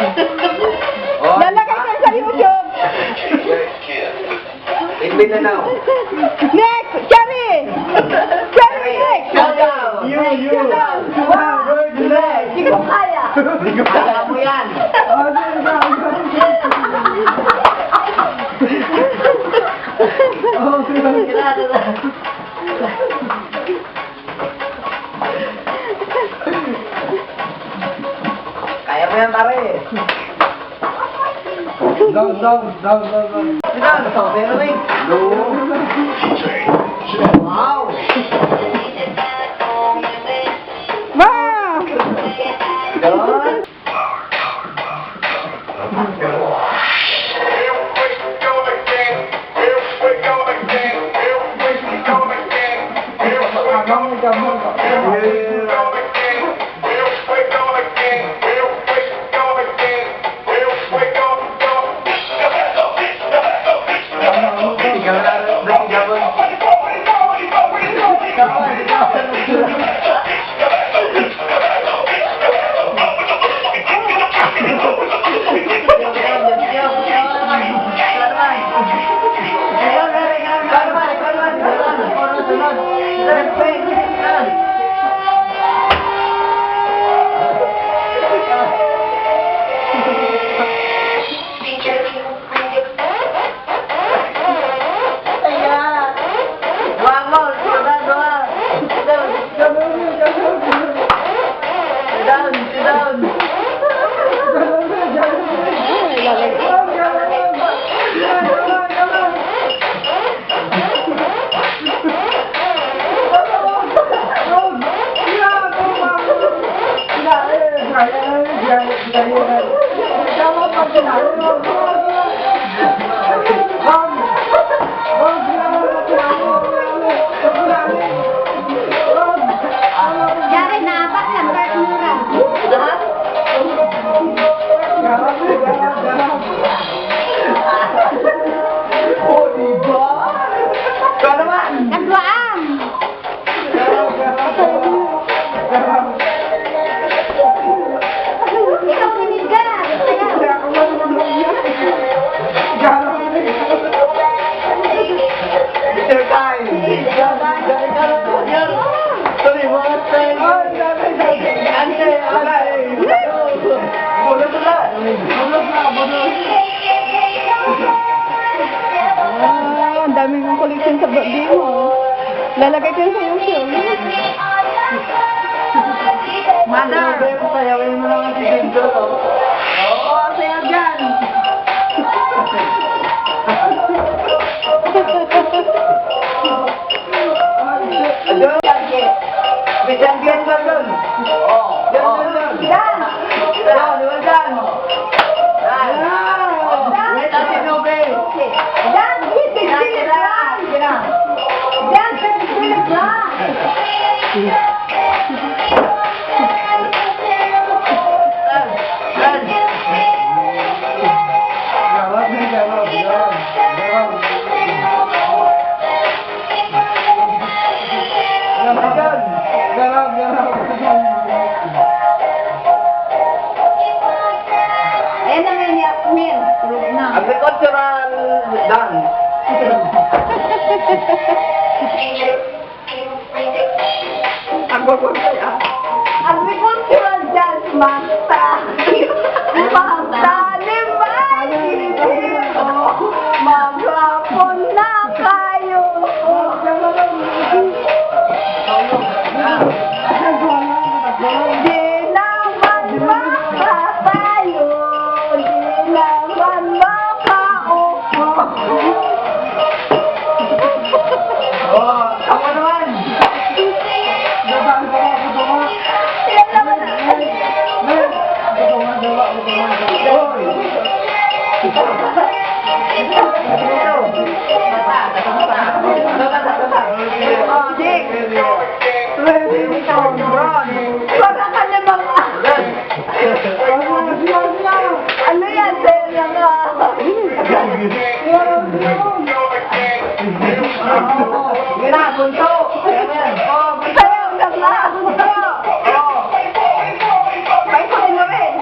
Lalagay ko sa YouTube. Invite na now. Next! Cherry! Cherry next! You. Hindi ko kaya. Kaya mo yan. Kaya mo yan, pare. Down. Saan? Pero rin. Wow. Wow! Doon. Yari na apat ng partnura. Nagwaam! Ikaw piniga! Mr. Time. Sorry, what time? Ang daming collection sa birthday mo. Lalagay ko yun sa YouTube. Mother! Sayawin mo lang ang sigendo. Oo, saya dyan. May champion ka doon. Yan. Yan! Wait, Ate Nube. Yan! Pipipilit lang! Yan! Pipipilit lang! Ayan na may Yasmin. Tulog na. Agricultural dance. Agricultural dance master. Magtanim ay dito. Maghapon na kayo. Di naman makatayo. Di naman makaupo. Ako naman. Yan naman. Para ka namang ano yan? Sa'yo na nga. Sige na, bunso. Sa'yo na nga. May sabi mo rin.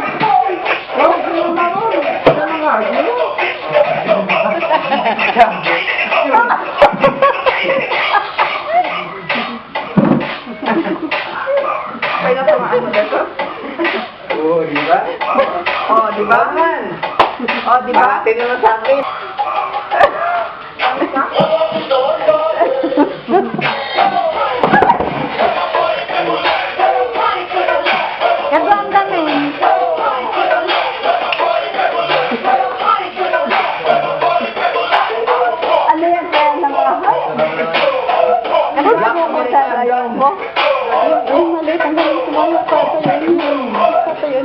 Kaya tamaan mo dito? Oo, di ba? Oh, di ba? Oh, di ba? Bakit naman sa akin? Ito ang dami. Ano yan kaya ng mga ano ba mo sa ayaw mo? Yung maliit ang galing sumayo pa ito yun. Ito yun.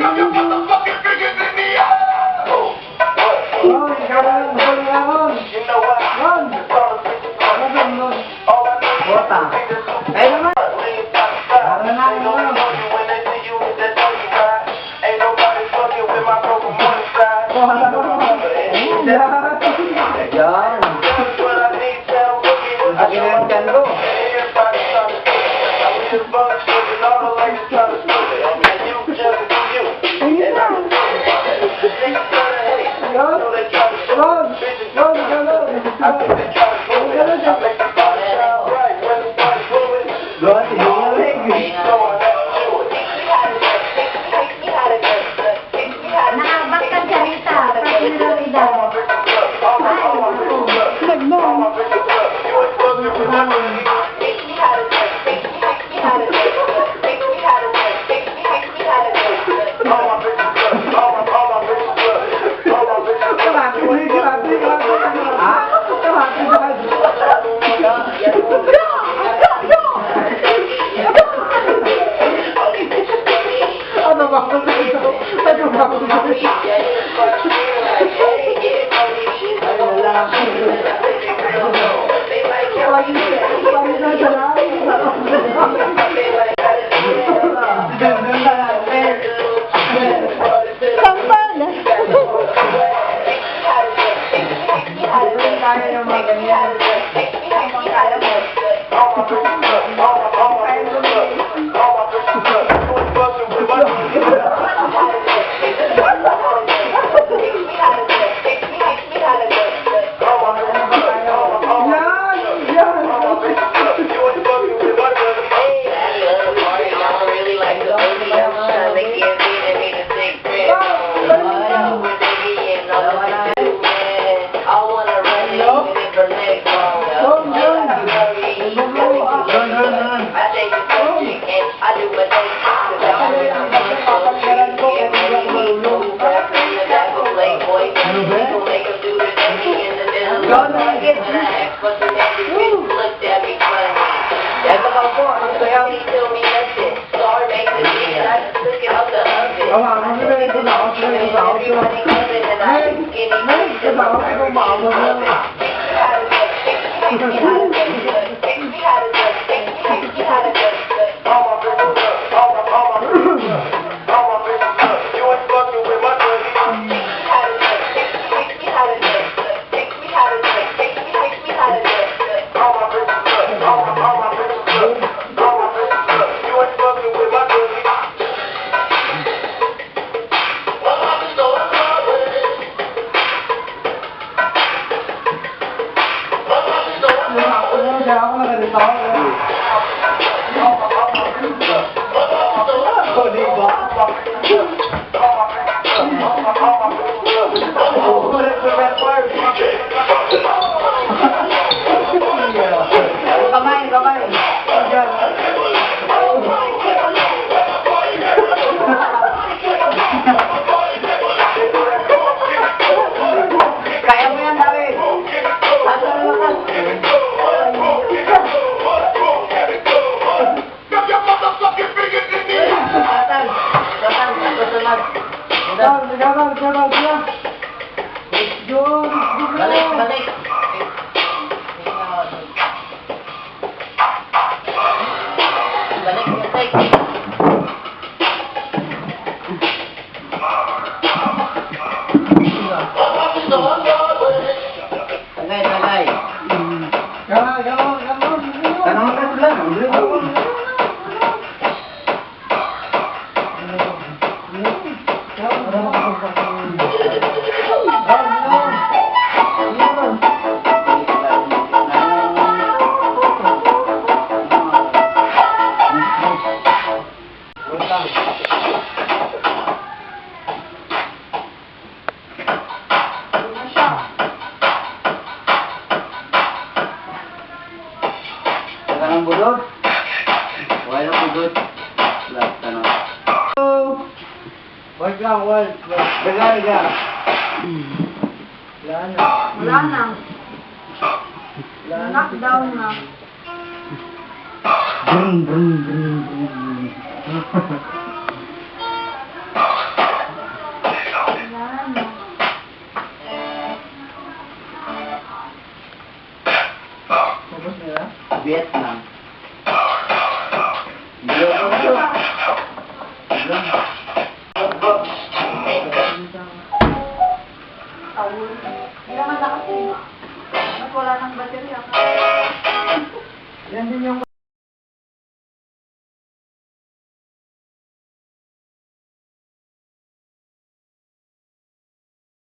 Oh, ikaw lang, ikaw lang. Ron! Ron! Bota. Ay naman. Para na, Ron. Yan. Lagi na yung tiyan ko. Ron! Ron! Ron, ikaw lang. Ron, Nakabak ka siya rita, personalidad. Ano ba? Ano ba? Sampal. Kaya yung mga ganyan. Ito ka po, ang sayaw. Kamay, kamay. Kaya mo yan, David. Asa na lakas. Satan, satan, susunod. Balik, balik. Okay lang po, good. Last, ano. Wait lang, wait. Daga, daga. Wala na. Wala na. Lockdown na. Brum, brum, brum, brum. Wala na. Tapos nila? Vietnam. Vietnam. Tawul. Hindi naman na kasi. Mas wala ng baterya. Yan din yung